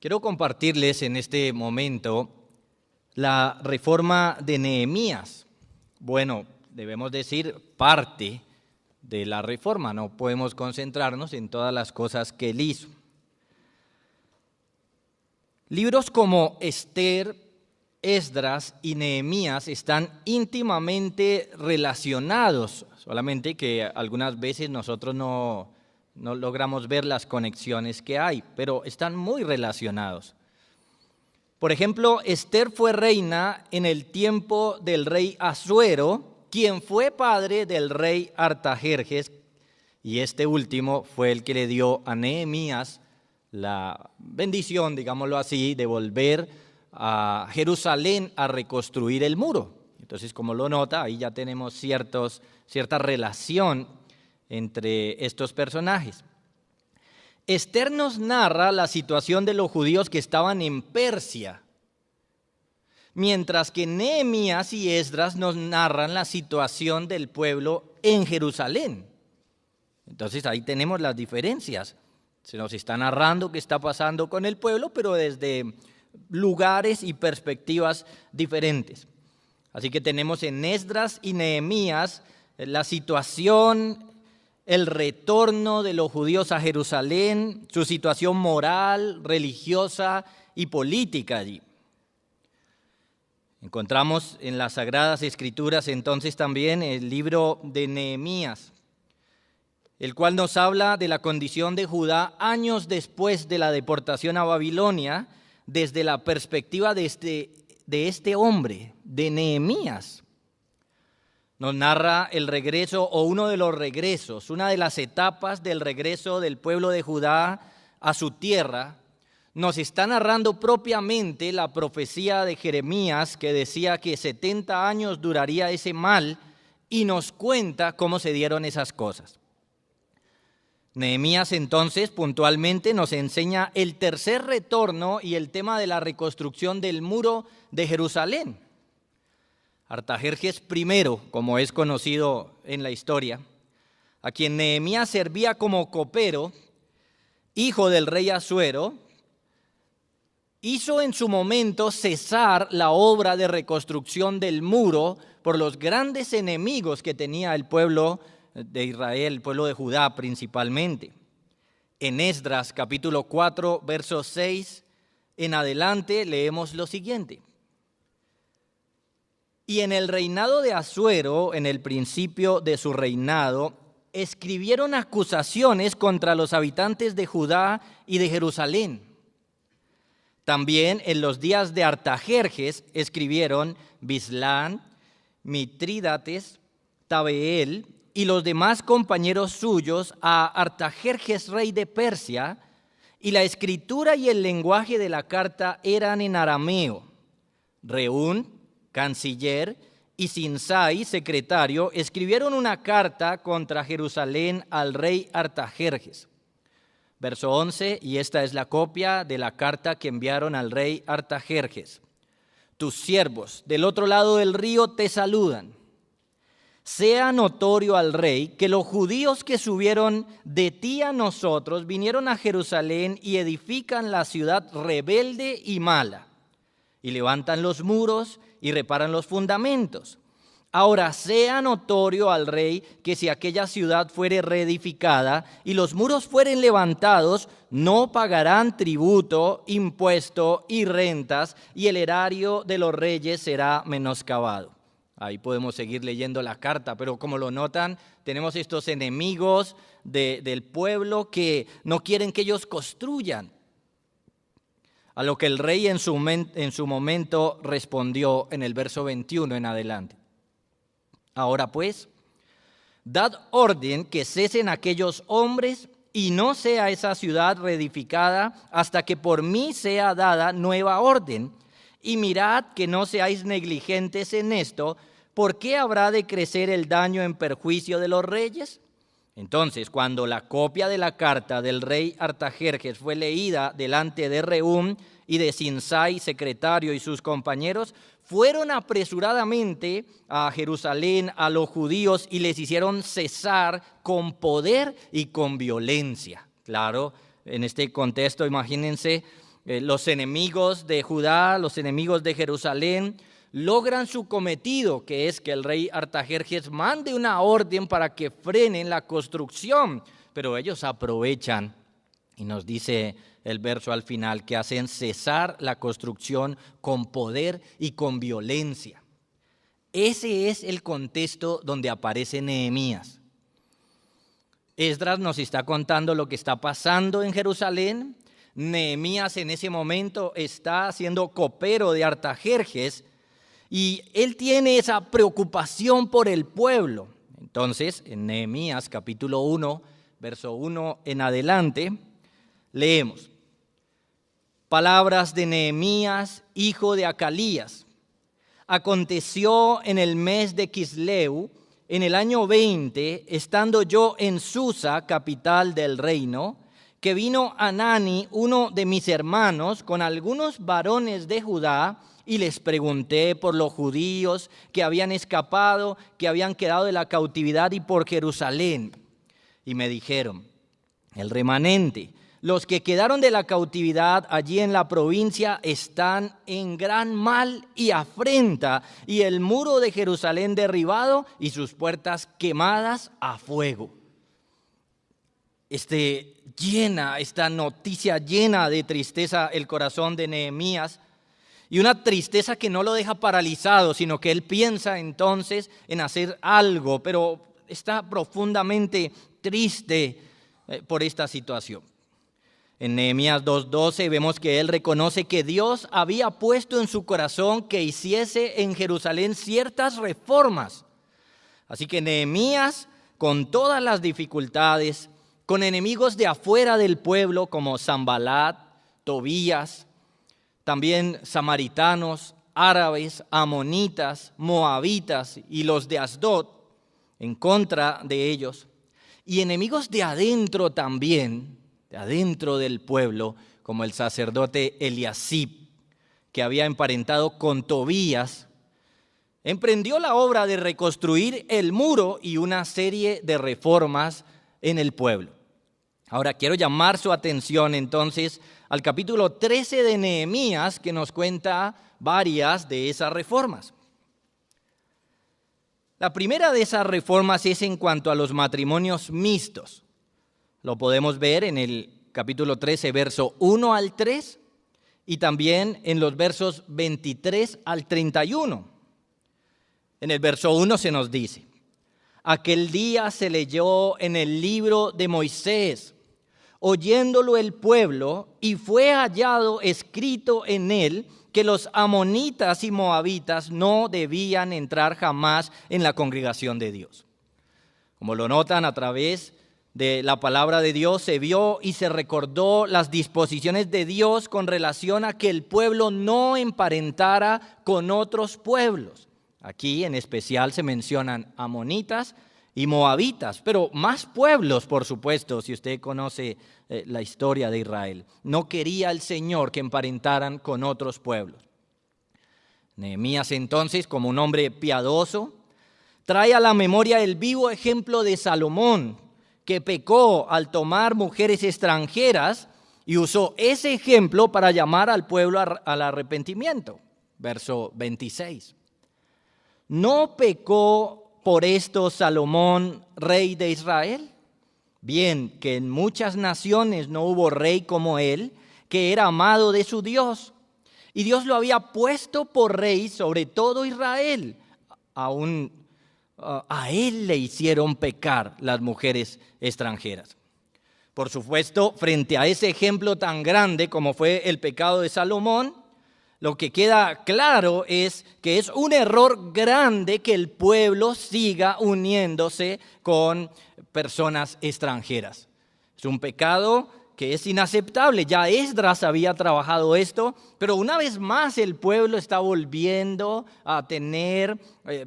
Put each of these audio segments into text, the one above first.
Quiero compartirles en este momento la reforma de Nehemías. Bueno, debemos decir parte de la reforma, no podemos concentrarnos en todas las cosas que él hizo. Libros como Esther, Esdras y Nehemías están íntimamente relacionados, solamente que algunas veces nosotros no logramos ver las conexiones que hay, pero están muy relacionados. Por ejemplo, Esther fue reina en el tiempo del rey Asuero, quien fue padre del rey Artajerjes, y este último fue el que le dio a Nehemías la bendición, digámoslo así, de volver a Jerusalén a reconstruir el muro. Entonces, como lo nota, ahí ya tenemos cierta relación entre estos personajes. Esther nos narra la situación de los judíos que estaban en Persia, mientras que Nehemías y Esdras nos narran la situación del pueblo en Jerusalén. Entonces ahí tenemos las diferencias. Se nos está narrando qué está pasando con el pueblo, pero desde lugares y perspectivas diferentes. Así que tenemos en Esdras y Nehemías la situación, el retorno de los judíos a Jerusalén, su situación moral, religiosa y política allí. Encontramos en las Sagradas Escrituras entonces también el libro de Nehemías, el cual nos habla de la condición de Judá años después de la deportación a Babilonia, desde la perspectiva de este hombre, de Nehemías. Nos narra el regreso o uno de los regresos, una de las etapas del regreso del pueblo de Judá a su tierra. Nos está narrando propiamente la profecía de Jeremías que decía que 70 años duraría ese mal y nos cuenta cómo se dieron esas cosas. Nehemías entonces puntualmente nos enseña el tercer retorno y el tema de la reconstrucción del muro de Jerusalén. Artajerjes I, como es conocido en la historia, a quien Nehemías servía como copero, hijo del rey Asuero, hizo en su momento cesar la obra de reconstrucción del muro por los grandes enemigos que tenía el pueblo de Israel, el pueblo de Judá principalmente. En Esdras capítulo 4, verso 6 en adelante leemos lo siguiente. Y en el reinado de Asuero, en el principio de su reinado, escribieron acusaciones contra los habitantes de Judá y de Jerusalén. También en los días de Artajerjes escribieron Bislán, Mitrídates, Tabeel y los demás compañeros suyos a Artajerjes, rey de Persia, y la escritura y el lenguaje de la carta eran en arameo. Reún, canciller, y Sinsai, secretario, escribieron una carta contra Jerusalén al rey Artajerjes. Verso 11, y esta es la copia de la carta que enviaron al rey Artajerjes. Tus siervos del otro lado del río te saludan. Sea notorio al rey que los judíos que subieron de ti a nosotros vinieron a Jerusalén y edifican la ciudad rebelde y mala, y levantan los muros y reparan los fundamentos. Ahora sea notorio al rey que si aquella ciudad fuere reedificada y los muros fueren levantados, no pagarán tributo, impuesto y rentas, y el erario de los reyes será menoscabado. Ahí podemos seguir leyendo la carta, pero como lo notan, tenemos estos enemigos del pueblo que no quieren que ellos construyan. A lo que el rey en su momento respondió en el verso 21 en adelante. Ahora pues, dad orden que cesen aquellos hombres y no sea esa ciudad reedificada hasta que por mí sea dada nueva orden. Y mirad que no seáis negligentes en esto, ¿por qué habrá de crecer el daño en perjuicio de los reyes? Entonces, cuando la copia de la carta del rey Artajerjes fue leída delante de Reún y de Sinsai, secretario, y sus compañeros, fueron apresuradamente a Jerusalén a los judíos y les hicieron cesar con poder y con violencia. Claro, en este contexto, imagínense los enemigos de Judá, los enemigos de Jerusalén, logran su cometido, que es que el rey Artajerjes mande una orden para que frenen la construcción, pero ellos aprovechan, y nos dice el verso al final, que hacen cesar la construcción con poder y con violencia. Ese es el contexto donde aparece Nehemías. Esdras nos está contando lo que está pasando en Jerusalén. Nehemías en ese momento está siendo copero de Artajerjes y él tiene esa preocupación por el pueblo. Entonces, en Nehemías capítulo 1, verso 1 en adelante, leemos: palabras de Nehemías, hijo de Acalías. Aconteció en el mes de Quisleu, en el año 20, estando yo en Susa, capital del reino, que vino Hanani, uno de mis hermanos, con algunos varones de Judá, y les pregunté por los judíos que habían escapado, que habían quedado de la cautividad, y por Jerusalén. Y me dijeron: el remanente, los que quedaron de la cautividad allí en la provincia, están en gran mal y afrenta, y el muro de Jerusalén derribado y sus puertas quemadas a fuego. Esta noticia llena de tristeza el corazón de Nehemías, y una tristeza que no lo deja paralizado, sino que él piensa entonces en hacer algo, pero está profundamente triste por esta situación. En Nehemías 2:12 vemos que él reconoce que Dios había puesto en su corazón que hiciese en Jerusalén ciertas reformas. Así que Nehemías, con todas las dificultades, con enemigos de afuera del pueblo como Sanbalat, Tobías, también samaritanos, árabes, amonitas, moabitas y los de Asdod, en contra de ellos, y enemigos de adentro también, de adentro del pueblo, como el sacerdote Eliasib, que había emparentado con Tobías, emprendió la obra de reconstruir el muro y una serie de reformas en el pueblo. Ahora quiero llamar su atención entonces al capítulo 13 de Nehemías, que nos cuenta varias de esas reformas. La primera de esas reformas es en cuanto a los matrimonios mixtos. Lo podemos ver en el capítulo 13, verso 1 al 3, y también en los versos 23 al 31. En el verso 1 se nos dice: aquel día se leyó en el libro de Moisés, oyéndolo el pueblo, y fue hallado escrito en él que los amonitas y moabitas no debían entrar jamás en la congregación de Dios. Como lo notan, a través de la palabra de Dios se vio y se recordó las disposiciones de Dios con relación a que el pueblo no emparentara con otros pueblos. Aquí en especial se mencionan amonitas y moabitas, pero más pueblos, por supuesto, si usted conoce la historia de Israel. No quería el Señor que emparentaran con otros pueblos. Nehemías entonces, como un hombre piadoso, trae a la memoria el vivo ejemplo de Salomón, que pecó al tomar mujeres extranjeras y usó ese ejemplo para llamar al pueblo al arrepentimiento. Verso 26. ¿No pecó por esto Salomón, rey de Israel? Bien, que en muchas naciones no hubo rey como él, que era amado de su Dios. Y Dios lo había puesto por rey sobre todo Israel. Aún a él le hicieron pecar las mujeres extranjeras. Por supuesto, frente a ese ejemplo tan grande como fue el pecado de Salomón, lo que queda claro es que es un error grande que el pueblo siga uniéndose con personas extranjeras. Es un pecado que es inaceptable. Ya Esdras había trabajado esto, pero una vez más el pueblo está volviendo a tener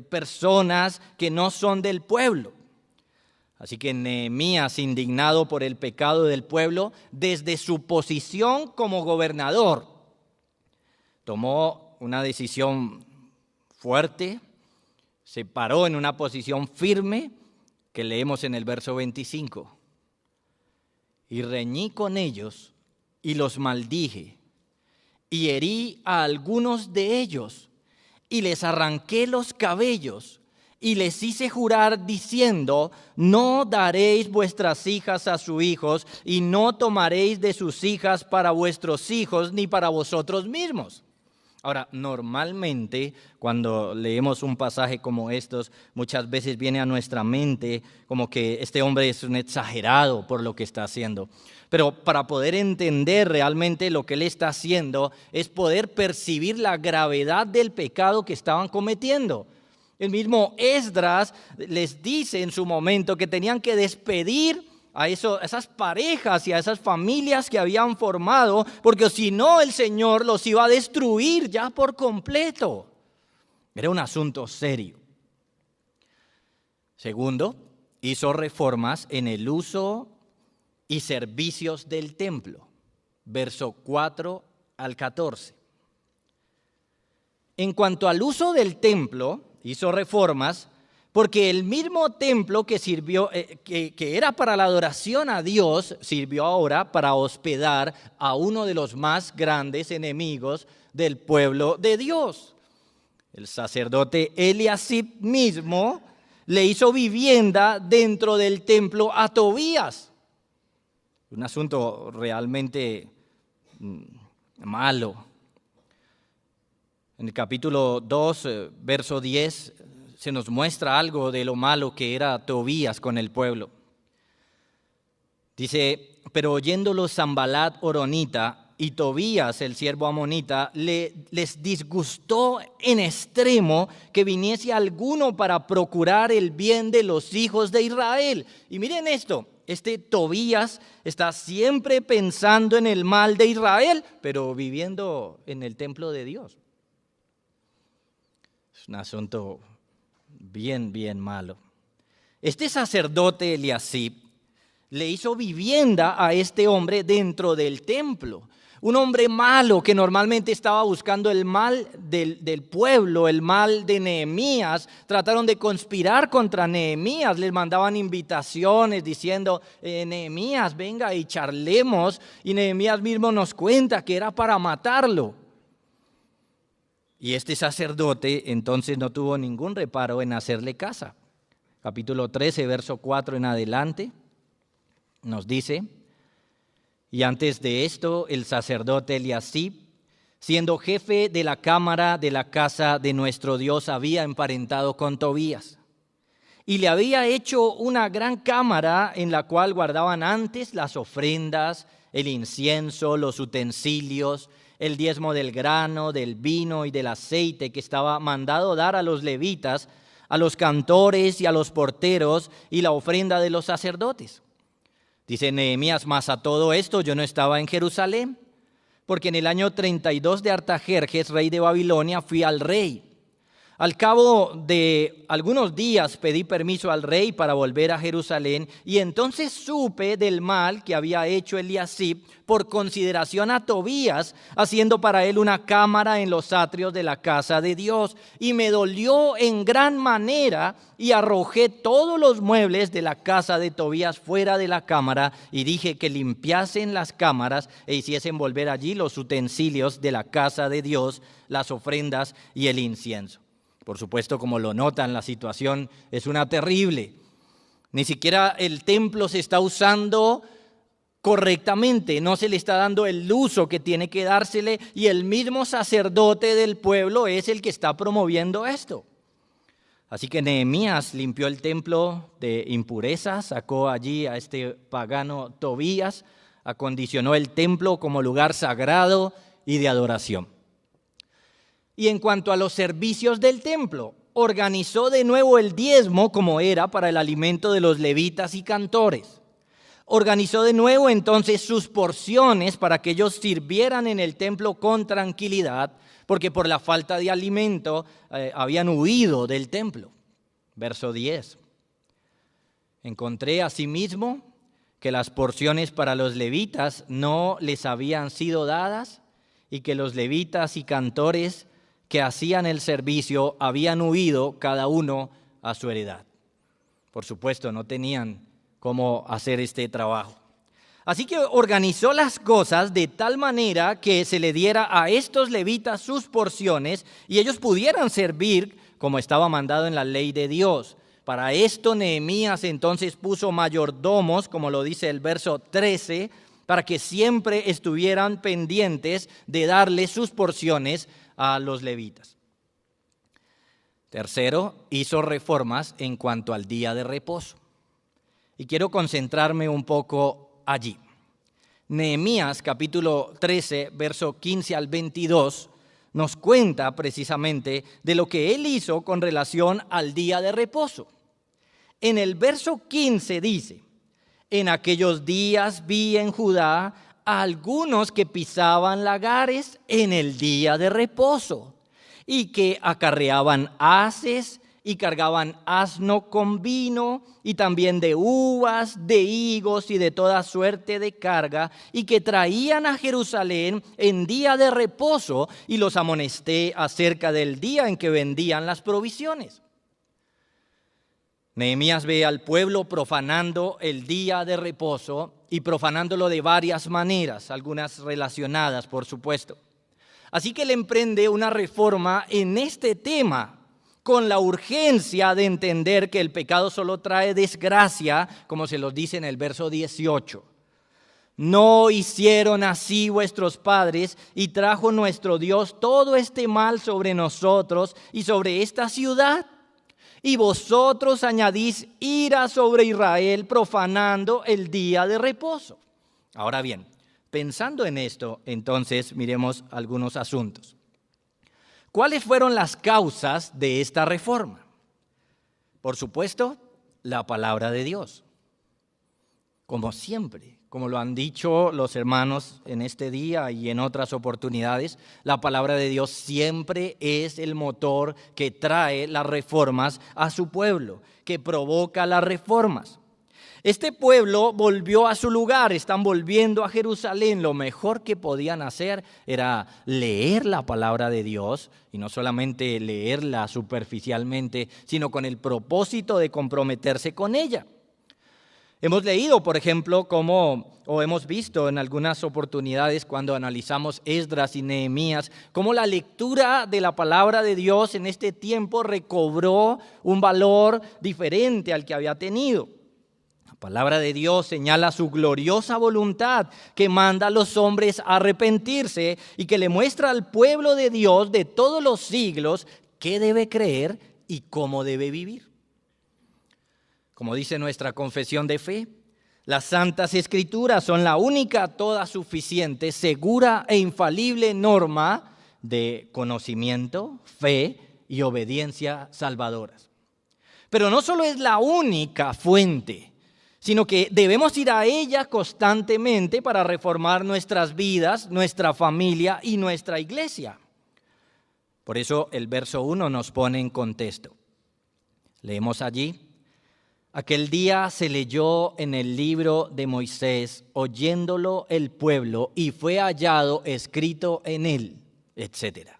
personas que no son del pueblo. Así que Nehemías, indignado por el pecado del pueblo, desde su posición como gobernador, tomó una decisión fuerte, se paró en una posición firme que leemos en el verso 25. Y reñí con ellos y los maldije, y herí a algunos de ellos, y les arranqué los cabellos, y les hice jurar diciendo: no daréis vuestras hijas a sus hijos, y no tomaréis de sus hijas para vuestros hijos, ni para vosotros mismos. Ahora, normalmente cuando leemos un pasaje como estos, muchas veces viene a nuestra mente como que este hombre es un exagerado por lo que está haciendo. Pero para poder entender realmente lo que él está haciendo es poder percibir la gravedad del pecado que estaban cometiendo. El mismo Esdras les dice en su momento que tenían que despedir a esas parejas y a esas familias que habían formado, porque si no el Señor los iba a destruir ya por completo. Era un asunto serio. Segundo, hizo reformas en el uso y servicios del templo. Verso 4 al 14. En cuanto al uso del templo, hizo reformas porque el mismo templo que sirvió, que era para la adoración a Dios, sirvió ahora para hospedar a uno de los más grandes enemigos del pueblo de Dios. El sacerdote Eliasib mismo le hizo vivienda dentro del templo a Tobías. Un asunto realmente malo. En el capítulo 2, verso 10, se nos muestra algo de lo malo que era Tobías con el pueblo. Dice: pero oyéndolo Sanbalat horonita y Tobías el siervo amonita, les disgustó en extremo que viniese alguno para procurar el bien de los hijos de Israel. Y miren esto, este Tobías está siempre pensando en el mal de Israel, pero viviendo en el templo de Dios. Es un asunto bien malo. Este sacerdote Eliasib le hizo vivienda a este hombre dentro del templo. Un hombre malo que normalmente estaba buscando el mal del pueblo, el mal de Nehemías. Trataron de conspirar contra Nehemías, les mandaban invitaciones diciendo: Nehemías, venga y charlemos. Y Nehemías mismo nos cuenta que era para matarlo. Y este sacerdote entonces no tuvo ningún reparo en hacerle caso. Capítulo 13, verso 4 en adelante, nos dice: y antes de esto, el sacerdote Eliasib, siendo jefe de la cámara de la casa de nuestro Dios, había emparentado con Tobías. Y le había hecho una gran cámara en la cual guardaban antes las ofrendas, el incienso, los utensilios, el diezmo del grano, del vino y del aceite que estaba mandado dar a los levitas, a los cantores y a los porteros, y la ofrenda de los sacerdotes. Dice Nehemías: mas a todo esto yo no estaba en Jerusalén, porque en el año 32 de Artajerjes, rey de Babilonia, fui al rey. Al cabo de algunos días pedí permiso al rey para volver a Jerusalén, y entonces supe del mal que había hecho Eliasib por consideración a Tobías, haciendo para él una cámara en los atrios de la casa de Dios. Y me dolió en gran manera, y arrojé todos los muebles de la casa de Tobías fuera de la cámara, y dije que limpiasen las cámaras e hiciesen volver allí los utensilios de la casa de Dios, las ofrendas y el incienso. Por supuesto, como lo notan, la situación es una terrible. Ni siquiera el templo se está usando correctamente, no se le está dando el uso que tiene que dársele, y el mismo sacerdote del pueblo es el que está promoviendo esto. Así que Nehemías limpió el templo de impurezas, sacó allí a este pagano Tobías, acondicionó el templo como lugar sagrado y de adoración. Y en cuanto a los servicios del templo, organizó de nuevo el diezmo como era para el alimento de los levitas y cantores. Organizó de nuevo entonces sus porciones para que ellos sirvieran en el templo con tranquilidad, porque por la falta de alimento habían huido del templo. Verso 10. Encontré asimismo que las porciones para los levitas no les habían sido dadas, y que los levitas y cantores que hacían el servicio habían huido cada uno a su heredad. Por supuesto, no tenían cómo hacer este trabajo. Así que organizó las cosas de tal manera que se le diera a estos levitas sus porciones y ellos pudieran servir como estaba mandado en la ley de Dios. Para esto Nehemías entonces puso mayordomos, como lo dice el verso 13, para que siempre estuvieran pendientes de darle sus porciones a los levitas. Tercero, hizo reformas en cuanto al día de reposo. Y quiero concentrarme un poco allí. Nehemías capítulo 13, verso 15 al 22, nos cuenta precisamente de lo que él hizo con relación al día de reposo. En el verso 15 dice: en aquellos días vi en Judá a algunos que pisaban lagares en el día de reposo y que acarreaban haces y cargaban asno con vino y también de uvas, de higos y de toda suerte de carga, y que traían a Jerusalén en día de reposo, y los amonesté acerca del día en que vendían las provisiones. Nehemías ve al pueblo profanando el día de reposo y profanándolo de varias maneras, algunas relacionadas, por supuesto. Así que él emprende una reforma en este tema, con la urgencia de entender que el pecado solo trae desgracia, como se los dice en el verso 18. No hicieron así vuestros padres, y trajo nuestro Dios todo este mal sobre nosotros y sobre esta ciudad. Y vosotros añadís ira sobre Israel, profanando el día de reposo. Ahora bien, pensando en esto, entonces miremos algunos asuntos. ¿Cuáles fueron las causas de esta reforma? Por supuesto, la palabra de Dios. Como siempre, como lo han dicho los hermanos en este día y en otras oportunidades, la palabra de Dios siempre es el motor que trae las reformas a su pueblo, que provoca las reformas. Este pueblo volvió a su lugar, están volviendo a Jerusalén. Lo mejor que podían hacer era leer la palabra de Dios, y no solamente leerla superficialmente, sino con el propósito de comprometerse con ella. Hemos leído, por ejemplo, o hemos visto en algunas oportunidades cuando analizamos Esdras y Nehemías, cómo la lectura de la palabra de Dios en este tiempo recobró un valor diferente al que había tenido. La palabra de Dios señala su gloriosa voluntad, que manda a los hombres a arrepentirse y que le muestra al pueblo de Dios de todos los siglos qué debe creer y cómo debe vivir. Como dice nuestra confesión de fe, las Santas Escrituras son la única, toda suficiente, segura e infalible norma de conocimiento, fe y obediencia salvadoras. Pero no solo es la única fuente, sino que debemos ir a ella constantemente para reformar nuestras vidas, nuestra familia y nuestra iglesia. Por eso el verso 1 nos pone en contexto. Leemos allí: aquel día se leyó en el libro de Moisés, oyéndolo el pueblo, y fue hallado escrito en él, etc.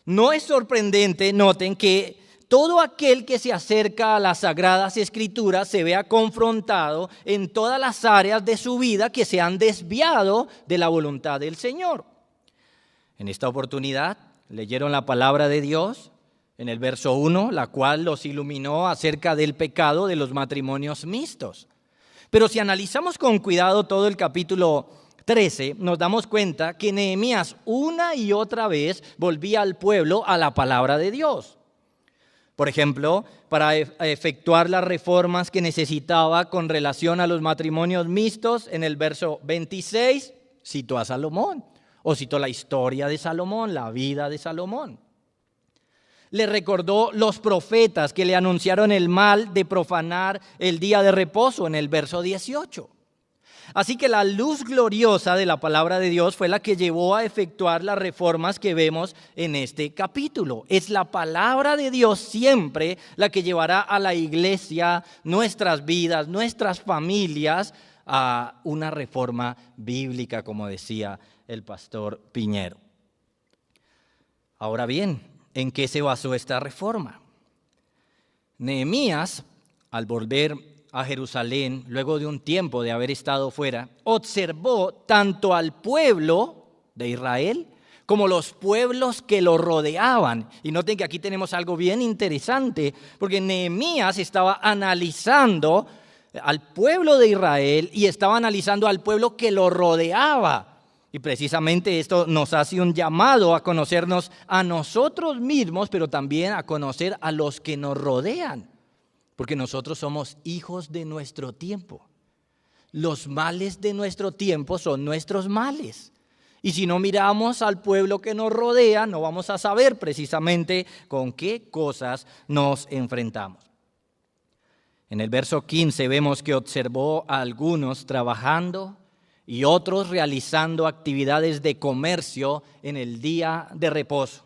No es sorprendente, noten, que todo aquel que se acerca a las Sagradas Escrituras se vea confrontado en todas las áreas de su vida que se han desviado de la voluntad del Señor. En esta oportunidad leyeron la palabra de Dios en el verso 1, la cual los iluminó acerca del pecado de los matrimonios mixtos. Pero si analizamos con cuidado todo el capítulo 13, nos damos cuenta que Nehemías una y otra vez volvía al pueblo a la palabra de Dios. Por ejemplo, para efectuar las reformas que necesitaba con relación a los matrimonios mixtos, en el verso 26 citó a Salomón, o citó la historia de Salomón, la vida de Salomón. Le recordó los profetas que le anunciaron el mal de profanar el día de reposo en el verso 18. Así que la luz gloriosa de la palabra de Dios fue la que llevó a efectuar las reformas que vemos en este capítulo. Es la palabra de Dios siempre la que llevará a la iglesia, nuestras vidas, nuestras familias, a una reforma bíblica, como decía el pastor Piñero. Ahora bien, ¿en qué se basó esta reforma? Nehemías, al volver a Jerusalén, luego de un tiempo de haber estado fuera, observó tanto al pueblo de Israel como los pueblos que lo rodeaban. Y noten que aquí tenemos algo bien interesante, porque Nehemías estaba analizando al pueblo de Israel y estaba analizando al pueblo que lo rodeaba. Y precisamente esto nos hace un llamado a conocernos a nosotros mismos, pero también a conocer a los que nos rodean. Porque nosotros somos hijos de nuestro tiempo. Los males de nuestro tiempo son nuestros males. Y si no miramos al pueblo que nos rodea, no vamos a saber precisamente con qué cosas nos enfrentamos. En el verso 15 vemos que observó a algunos trabajando y otros realizando actividades de comercio en el día de reposo.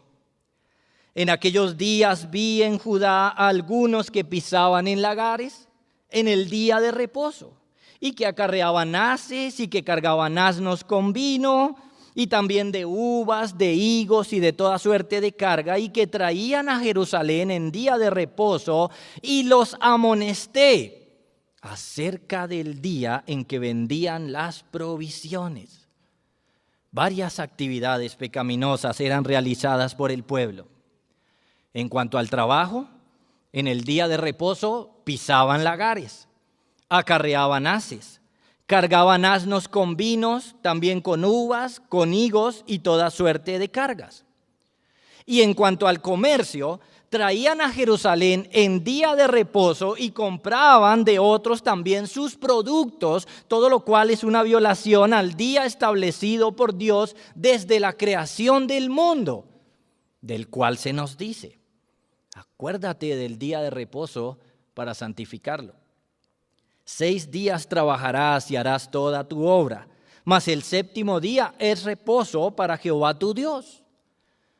En aquellos días vi en Judá a algunos que pisaban en lagares en el día de reposo y que acarreaban haces y que cargaban asnos con vino y también de uvas, de higos y de toda suerte de carga y que traían a Jerusalén en día de reposo y los amonesté acerca del día en que vendían las provisiones. Varias actividades pecaminosas eran realizadas por el pueblo. En cuanto al trabajo, en el día de reposo pisaban lagares, acarreaban haces, cargaban asnos con vinos, también con uvas, con higos y toda suerte de cargas. Y en cuanto al comercio, traían a Jerusalén en día de reposo y compraban de otros también sus productos, todo lo cual es una violación al día establecido por Dios desde la creación del mundo, del cual se nos dice: acuérdate del día de reposo para santificarlo. 6 días trabajarás y harás toda tu obra, mas el séptimo día es reposo para Jehová tu Dios.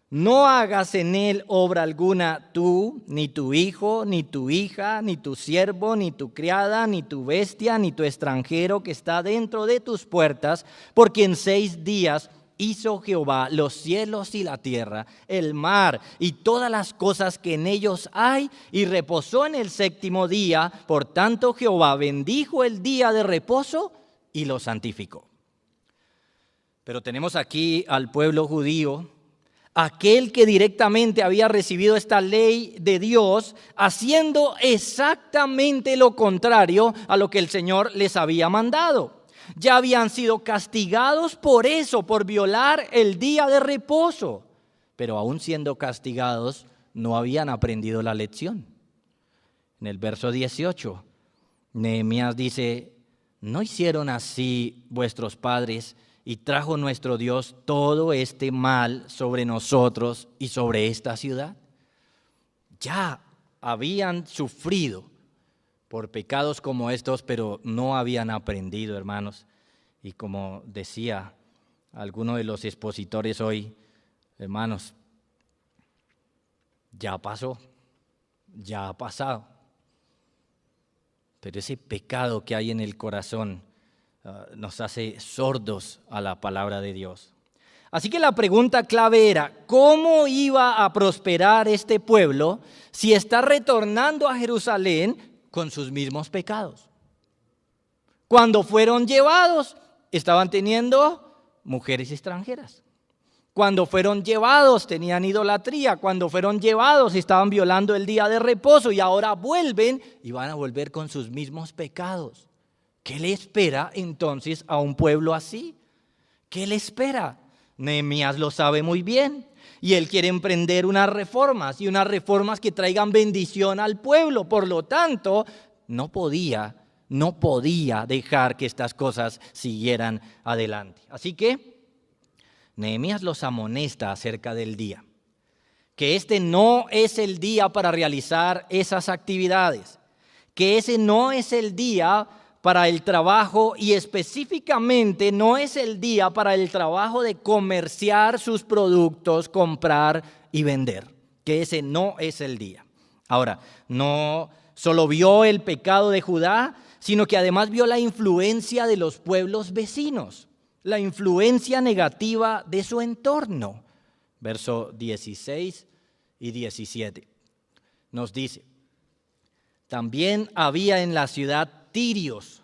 No hagas en él obra alguna tú, ni tu hijo, ni tu hija, ni tu siervo, ni tu criada, ni tu bestia, ni tu extranjero que está dentro de tus puertas, porque en 6 días hizo Jehová los cielos y la tierra, el mar y todas las cosas que en ellos hay, y reposó en el séptimo día. Por tanto, Jehová bendijo el día de reposo y lo santificó. Pero tenemos aquí al pueblo judío, aquel que directamente había recibido esta ley de Dios, haciendo exactamente lo contrario a lo que el Señor les había mandado. Ya habían sido castigados por eso, por violar el día de reposo. Pero aún siendo castigados, no habían aprendido la lección. En el verso 18, Nehemías dice: ¿no hicieron así vuestros padres y trajo nuestro Dios todo este mal sobre nosotros y sobre esta ciudad? Ya habían sufrido por pecados como estos, pero no habían aprendido, hermanos. Y como decía alguno de los expositores hoy, hermanos, ya pasó, ya ha pasado. Pero ese pecado que hay en el corazón nos hace sordos a la palabra de Dios. Así que la pregunta clave era: ¿cómo iba a prosperar este pueblo si está retornando a Jerusalén con sus mismos pecados? Cuando fueron llevados, estaban teniendo mujeres extranjeras. Cuando fueron llevados, tenían idolatría. Cuando fueron llevados, estaban violando el día de reposo. Y ahora vuelven y van a volver con sus mismos pecados. ¿Qué le espera entonces a un pueblo así? ¿Qué le espera? Nehemías lo sabe muy bien. Y él quiere emprender unas reformas que traigan bendición al pueblo. Por lo tanto, no podía dejar que estas cosas siguieran adelante. Así que Nehemías los amonesta acerca del día. Que este no es el día para realizar esas actividades. Que ese no es el día para el trabajo, y específicamente no es el día para el trabajo de comerciar sus productos, comprar y vender. Que ese no es el día. Ahora, no solo vio el pecado de Judá, sino que además vio la influencia de los pueblos vecinos, la influencia negativa de su entorno. Verso 16 y 17 nos dice: También había en la ciudad tirios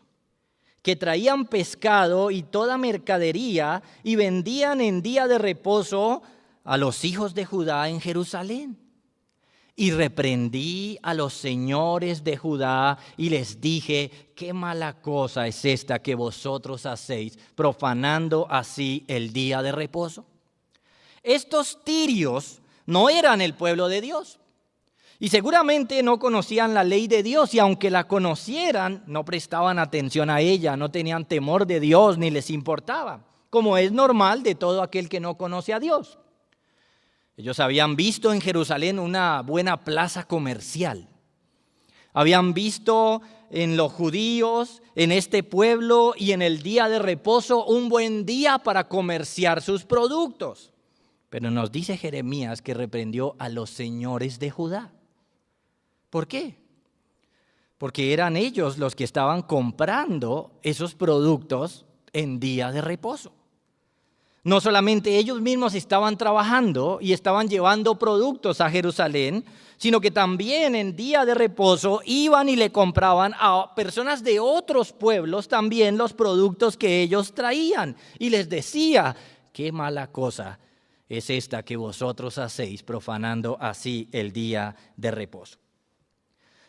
que traían pescado y toda mercadería y vendían en día de reposo a los hijos de Judá en Jerusalén. Y reprendí a los señores de Judá y les dije: qué mala cosa es esta que vosotros hacéis, profanando así el día de reposo. Estos tirios no eran el pueblo de Dios y seguramente no conocían la ley de Dios, y aunque la conocieran, no prestaban atención a ella, no tenían temor de Dios ni les importaba, como es normal de todo aquel que no conoce a Dios. Ellos habían visto en Jerusalén una buena plaza comercial. Habían visto en los judíos, en este pueblo y en el día de reposo, un buen día para comerciar sus productos. Pero nos dice Jeremías que reprendió a los señores de Judá. ¿Por qué? Porque eran ellos los que estaban comprando esos productos en día de reposo. No solamente ellos mismos estaban trabajando y estaban llevando productos a Jerusalén, sino que también en día de reposo iban y le compraban a personas de otros pueblos también los productos que ellos traían. Y les decía: qué mala cosa es esta que vosotros hacéis, profanando así el día de reposo.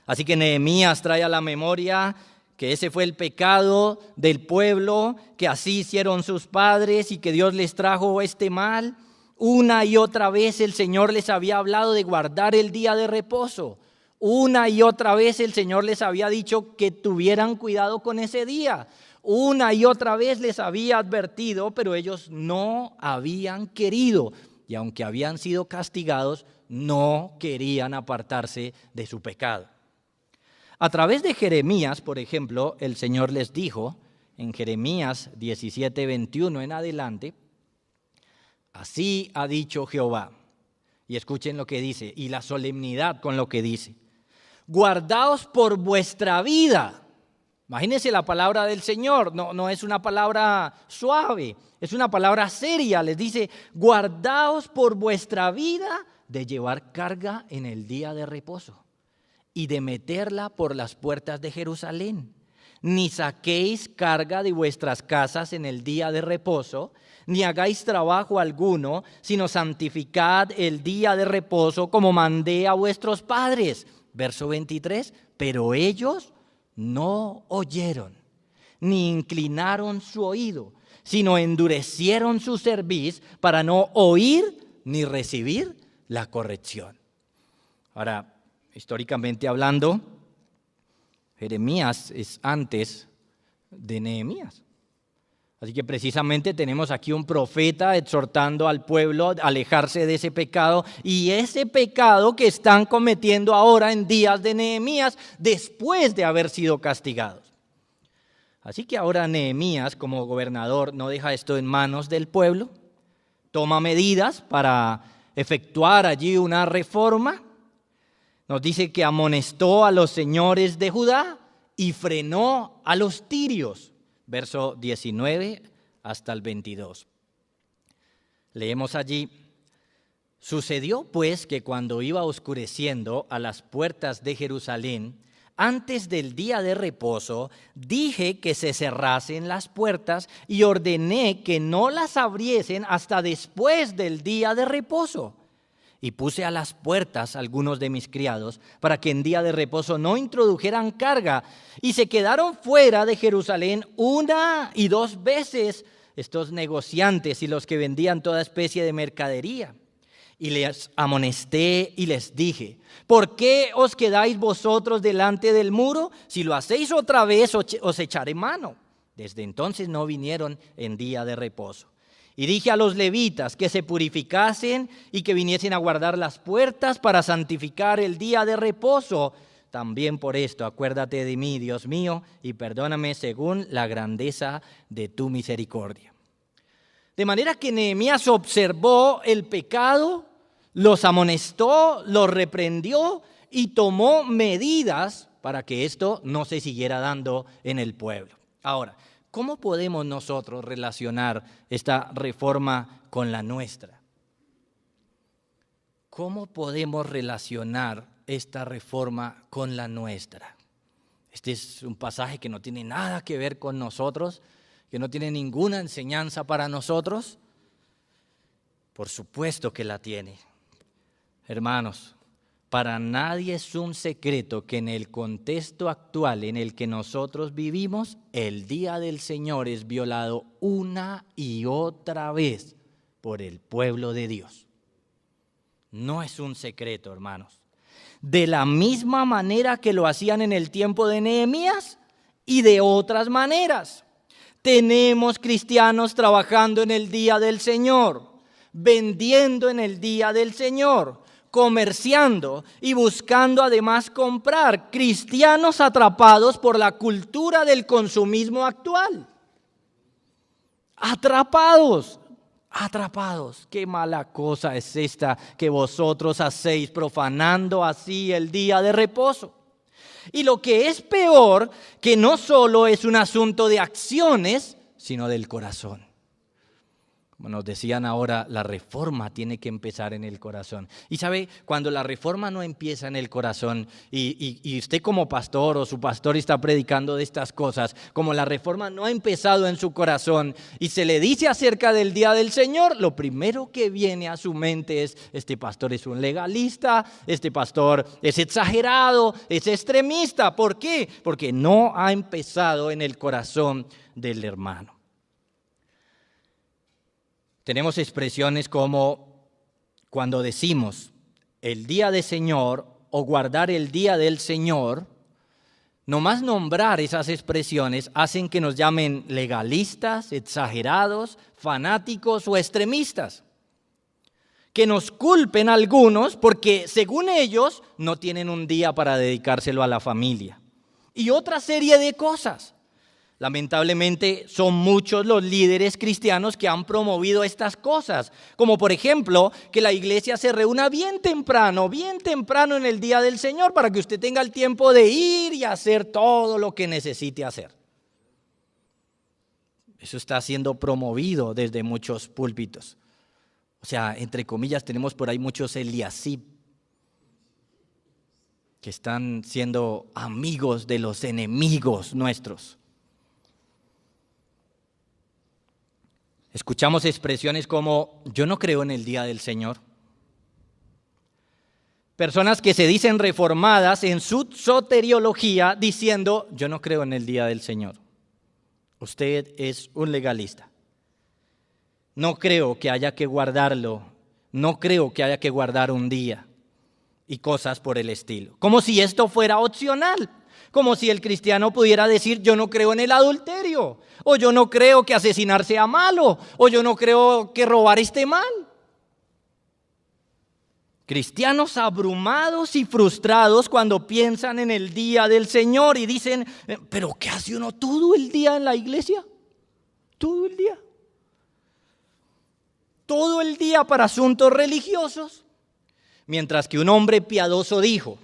Así que Nehemías trae a la memoria que ese fue el pecado del pueblo, que así hicieron sus padres y que Dios les trajo este mal. Una y otra vez el Señor les había hablado de guardar el día de reposo. Una y otra vez el Señor les había dicho que tuvieran cuidado con ese día. Una y otra vez les había advertido, pero ellos no habían querido. Y aunque habían sido castigados, no querían apartarse de su pecado. A través de Jeremías, por ejemplo, el Señor les dijo en Jeremías 17:21 en adelante: así ha dicho Jehová. Y escuchen lo que dice, y la solemnidad con lo que dice: guardaos por vuestra vida. Imagínense la palabra del Señor, no es una palabra suave, es una palabra seria. Les dice: guardaos por vuestra vida de llevar carga en el día de reposo y de meterla por las puertas de Jerusalén. Ni saquéis carga de vuestras casas en el día de reposo, ni hagáis trabajo alguno, sino santificad el día de reposo como mandé a vuestros padres. Verso 23, pero ellos no oyeron, ni inclinaron su oído, sino endurecieron su cerviz para no oír ni recibir la corrección. Ahora, históricamente hablando, Jeremías es antes de Nehemías. Así que precisamente tenemos aquí un profeta exhortando al pueblo a alejarse de ese pecado, y ese pecado que están cometiendo ahora en días de Nehemías después de haber sido castigados. Así que ahora Nehemías, como gobernador, no deja esto en manos del pueblo, toma medidas para efectuar allí una reforma. Nos dice que amonestó a los señores de Judá y frenó a los tirios. Verso 19 hasta el 22. Leemos allí: sucedió pues que cuando iba oscureciendo a las puertas de Jerusalén, antes del día de reposo, dije que se cerrasen las puertas y ordené que no las abriesen hasta después del día de reposo. Y puse a las puertas algunos de mis criados para que en día de reposo no introdujeran carga. Y se quedaron fuera de Jerusalén 1 y 2 veces estos negociantes y los que vendían toda especie de mercadería. Y les amonesté y les dije: ¿por qué os quedáis vosotros delante del muro? Si lo hacéis otra vez, os echaré mano. Desde entonces no vinieron en día de reposo. Y dije a los levitas que se purificasen y que viniesen a guardar las puertas para santificar el día de reposo. También por esto acuérdate de mí, Dios mío, y perdóname según la grandeza de tu misericordia. De manera que Nehemías observó el pecado, los amonestó, los reprendió y tomó medidas para que esto no se siguiera dando en el pueblo. Ahora, ¿cómo podemos nosotros relacionar esta reforma con la nuestra? ¿Cómo podemos relacionar esta reforma con la nuestra? Este es un pasaje que no tiene nada que ver con nosotros, que no tiene ninguna enseñanza para nosotros. Por supuesto que la tiene. Hermanos, para nadie es un secreto que en el contexto actual en el que nosotros vivimos, el día del Señor es violado una y otra vez por el pueblo de Dios. No es un secreto, hermanos. De la misma manera que lo hacían en el tiempo de Nehemías y de otras maneras. Tenemos cristianos trabajando en el día del Señor, vendiendo en el día del Señor, comerciando y buscando además comprar. Cristianos atrapados por la cultura del consumismo actual. Atrapados. Qué mala cosa es esta que vosotros hacéis, profanando así el día de reposo. Y lo que es peor, que no solo es un asunto de acciones, sino del corazón. Como nos decían ahora, la reforma tiene que empezar en el corazón. Y sabe, cuando la reforma no empieza en el corazón y usted como pastor o su pastor está predicando de estas cosas, como la reforma no ha empezado en su corazón y se le dice acerca del día del Señor, lo primero que viene a su mente es: este pastor es un legalista, este pastor es exagerado, es extremista. ¿Por qué? Porque no ha empezado en el corazón del hermano. Tenemos expresiones como cuando decimos el día del Señor o guardar el día del Señor, nomás nombrar esas expresiones hacen que nos llamen legalistas, exagerados, fanáticos o extremistas. Que nos culpen algunos porque según ellos no tienen un día para dedicárselo a la familia. Y otra serie de cosas. Lamentablemente son muchos los líderes cristianos que han promovido estas cosas, como por ejemplo que la iglesia se reúna bien temprano en el día del Señor para que usted tenga el tiempo de ir y hacer todo lo que necesite hacer. Eso está siendo promovido desde muchos púlpitos. O sea, entre comillas, tenemos por ahí muchos Eliasib que están siendo amigos de los enemigos nuestros. Escuchamos expresiones como: yo no creo en el día del Señor. Personas que se dicen reformadas en su soteriología diciendo: yo no creo en el día del Señor. Usted es un legalista. No creo que haya que guardarlo. No creo que haya que guardar un día. Y cosas por el estilo. Como si esto fuera opcional. Como si el cristiano pudiera decir: yo no creo en el adulterio, o yo no creo que asesinar sea malo, o yo no creo que robar esté mal. Cristianos abrumados y frustrados cuando piensan en el día del Señor y dicen: ¿pero qué hace uno todo el día en la iglesia? Todo el día. Todo el día para asuntos religiosos. Mientras que un hombre piadoso dijo: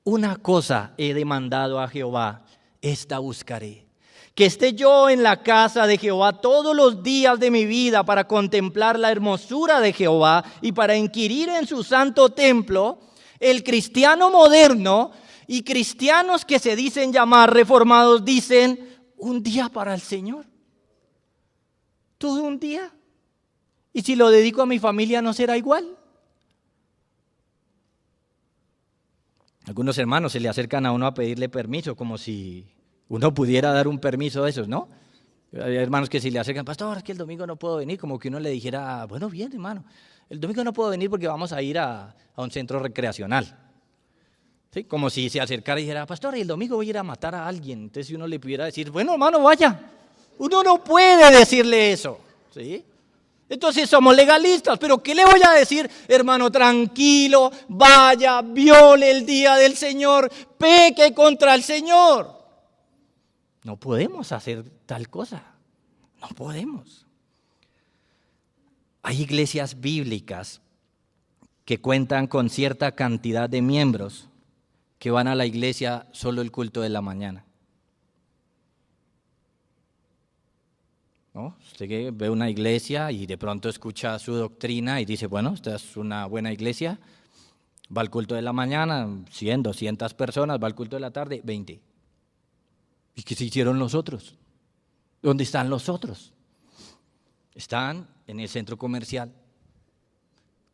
una cosa he demandado a Jehová, esta buscaré, que esté yo en la casa de Jehová todos los días de mi vida para contemplar la hermosura de Jehová y para inquirir en su santo templo. El cristiano moderno y cristianos que se dicen llamar reformados dicen: un día para el Señor. Todo un día. ¿Y si lo dedico a mi familia no será igual? Algunos hermanos se le acercan a uno a pedirle permiso, como si uno pudiera dar un permiso de esos, ¿no? Hay hermanos que si le acercan: pastor, es que el domingo no puedo venir, como que uno le dijera: bueno, bien, hermano, el domingo no puedo venir porque vamos a ir a un centro recreacional. ¿Sí? Como si se acercara y dijera: pastor, el domingo voy a ir a matar a alguien. Entonces si uno le pudiera decir: bueno, hermano, vaya. Uno no puede decirle eso, ¿sí? Entonces somos legalistas, pero ¿qué le voy a decir? Hermano, tranquilo, vaya, viole el día del Señor, peque contra el Señor. No podemos hacer tal cosa, no podemos. Hay iglesias bíblicas que cuentan con cierta cantidad de miembros que van a la iglesia solo el culto de la mañana. ¿No? Usted ve una iglesia y de pronto escucha su doctrina y dice: bueno, esta es una buena iglesia. Va al culto de la mañana, 100, 200 personas, va al culto de la tarde, 20. ¿Y qué se hicieron los otros? ¿Dónde están los otros? Están en el centro comercial,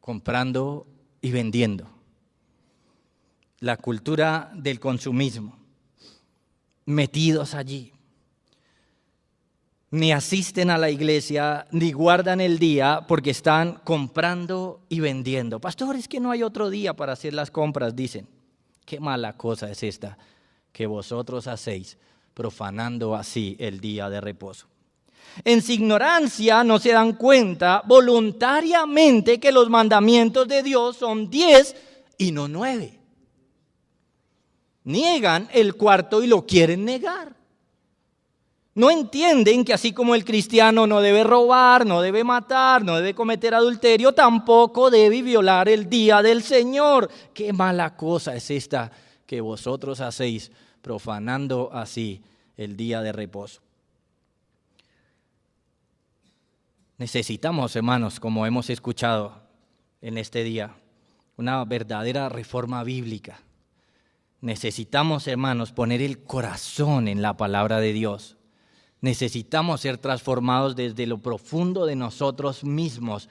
comprando y vendiendo. La cultura del consumismo, metidos allí. Ni asisten a la iglesia, ni guardan el día porque están comprando y vendiendo. Pastor, es que no hay otro día para hacer las compras, dicen. Qué mala cosa es esta que vosotros hacéis, profanando así el día de reposo. En su ignorancia no se dan cuenta voluntariamente que los mandamientos de Dios son 10 y no 9. Niegan el cuarto y lo quieren negar. No entienden que así como el cristiano no debe robar, no debe matar, no debe cometer adulterio, tampoco debe violar el día del Señor. Qué mala cosa es esta que vosotros hacéis, profanando así el día de reposo. Necesitamos, hermanos, como hemos escuchado en este día, una verdadera reforma bíblica. Necesitamos, hermanos, poner el corazón en la palabra de Dios. Necesitamos ser transformados desde lo profundo de nosotros mismos,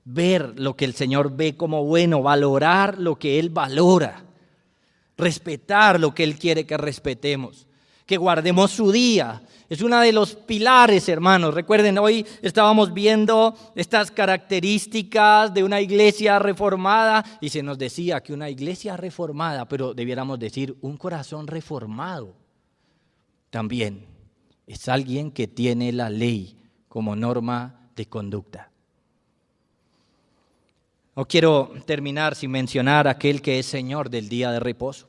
ver lo que el Señor ve como bueno, valorar lo que Él valora, respetar lo que Él quiere que respetemos, que guardemos su día. Es uno de los pilares, hermanos. Recuerden, hoy estábamos viendo estas características de una iglesia reformada y se nos decía que una iglesia reformada, pero debiéramos decir un corazón reformado también. Es alguien que tiene la ley como norma de conducta. No quiero terminar sin mencionar a aquel que es Señor del día de reposo.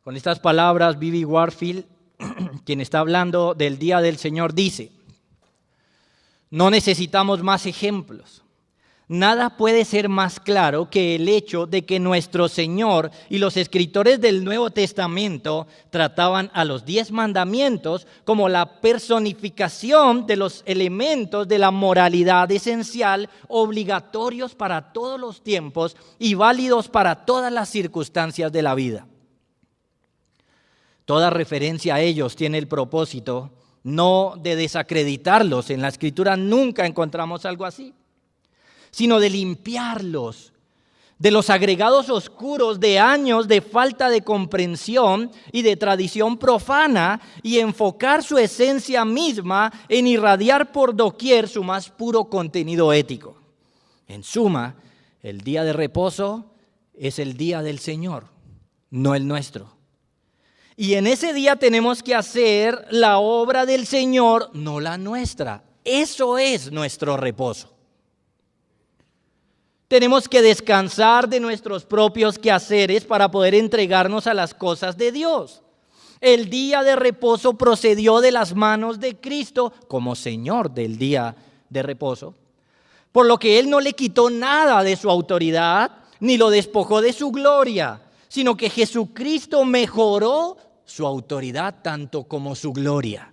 Con estas palabras, B.B. Warfield, quien está hablando del día del Señor, dice: no necesitamos más ejemplos. Nada puede ser más claro que el hecho de que nuestro Señor y los escritores del Nuevo Testamento trataban a los 10 mandamientos como la personificación de los elementos de la moralidad esencial, obligatorios para todos los tiempos y válidos para todas las circunstancias de la vida. Toda referencia a ellos tiene el propósito no de desacreditarlos. En la Escritura nunca encontramos algo así, sino de limpiarlos de los agregados oscuros de años de falta de comprensión y de tradición profana y enfocar su esencia misma en irradiar por doquier su más puro contenido ético. En suma, el día de reposo es el día del Señor, no el nuestro. Y en ese día tenemos que hacer la obra del Señor, no la nuestra. Eso es nuestro reposo. Tenemos que descansar de nuestros propios quehaceres para poder entregarnos a las cosas de Dios. El día de reposo procedió de las manos de Cristo como Señor del día de reposo, por lo que Él no le quitó nada de su autoridad ni lo despojó de su gloria, sino que Jesucristo mejoró su autoridad tanto como su gloria.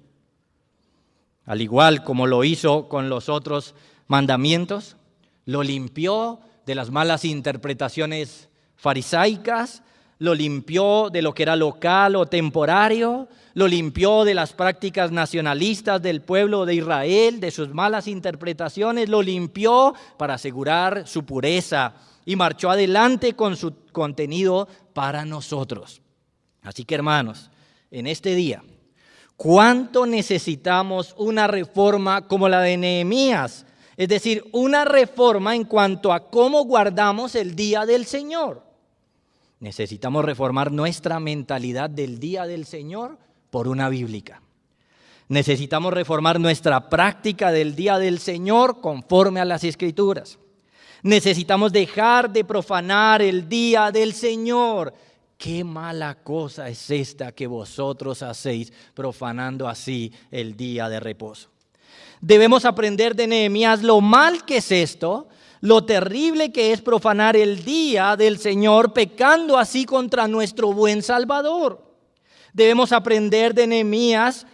Al igual como lo hizo con los otros mandamientos, lo limpió de las malas interpretaciones farisaicas, lo limpió de lo que era local o temporario, lo limpió de las prácticas nacionalistas del pueblo de Israel, de sus malas interpretaciones, lo limpió para asegurar su pureza y marchó adelante con su contenido para nosotros. Así que, hermanos, en este día, ¿cuánto necesitamos una reforma como la de Nehemías? Es decir, una reforma en cuanto a cómo guardamos el día del Señor. Necesitamos reformar nuestra mentalidad del día del Señor por una bíblica. Necesitamos reformar nuestra práctica del día del Señor conforme a las Escrituras. Necesitamos dejar de profanar el día del Señor. Qué mala cosa es esta que vosotros hacéis, profanando así el día de reposo. Debemos aprender de Nehemías lo mal que es esto, lo terrible que es profanar el día del Señor, pecando así contra nuestro buen Salvador. Debemos aprender de Nehemías,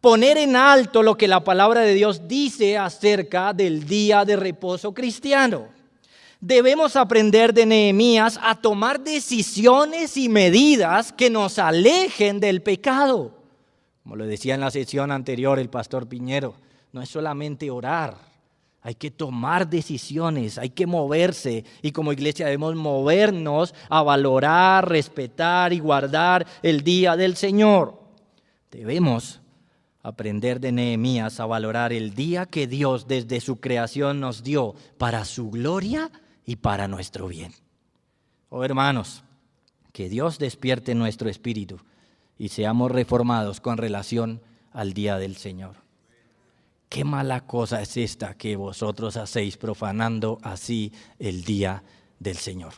poner en alto lo que la palabra de Dios dice acerca del día de reposo cristiano. Debemos aprender de Nehemías a tomar decisiones y medidas que nos alejen del pecado. Como lo decía en la sesión anterior el pastor Piñero, no es solamente orar, hay que tomar decisiones, hay que moverse. Y como iglesia debemos movernos a valorar, respetar y guardar el día del Señor. Debemos aprender de Nehemías a valorar el día que Dios desde su creación nos dio para su gloria y para nuestro bien. Oh hermanos, que Dios despierte nuestro espíritu y seamos reformados con relación al día del Señor. Qué mala cosa es esta que vosotros hacéis profanando así el día del Señor.